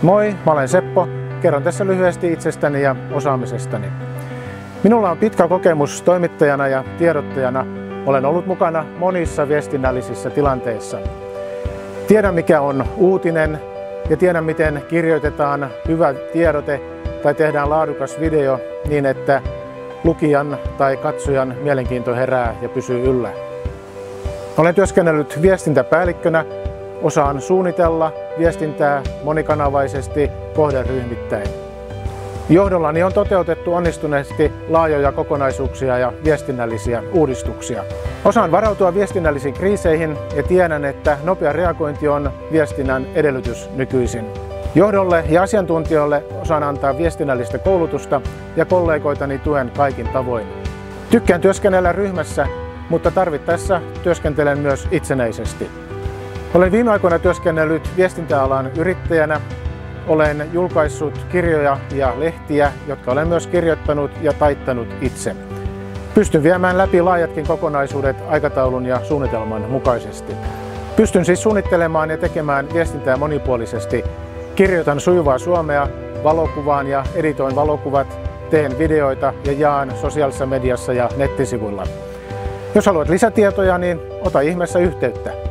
Moi, mä olen Seppo. Kerron tässä lyhyesti itsestäni ja osaamisestani. Minulla on pitkä kokemus toimittajana ja tiedottajana. Olen ollut mukana monissa viestinnällisissä tilanteissa. Tiedän mikä on uutinen ja tiedän miten kirjoitetaan hyvä tiedote tai tehdään laadukas video niin, että lukijan tai katsojan mielenkiinto herää ja pysyy yllä. Olen työskennellyt viestintäpäällikkönä. Osaan suunnitella viestintää monikanavaisesti kohderyhmittäin. Johdollani on toteutettu onnistuneesti laajoja kokonaisuuksia ja viestinnällisiä uudistuksia. Osaan varautua viestinnällisiin kriiseihin ja tiedän, että nopea reagointi on viestinnän edellytys nykyisin. Johdolle ja asiantuntijoille osaan antaa viestinnällistä koulutusta ja kollegoitani tuen kaikin tavoin. Tykkään työskennellä ryhmässä, mutta tarvittaessa työskentelen myös itsenäisesti. Olen viime aikoina työskennellyt viestintäalan yrittäjänä. Olen julkaissut kirjoja ja lehtiä, jotka olen myös kirjoittanut ja taittanut itse. Pystyn viemään läpi laajatkin kokonaisuudet aikataulun ja suunnitelman mukaisesti. Pystyn siis suunnittelemaan ja tekemään viestintää monipuolisesti. Kirjoitan sujuvaa suomea, valokuvaan ja editoin valokuvat, teen videoita ja jaan sosiaalisessa mediassa ja nettisivuilla. Jos haluat lisätietoja, niin ota ihmeessä yhteyttä.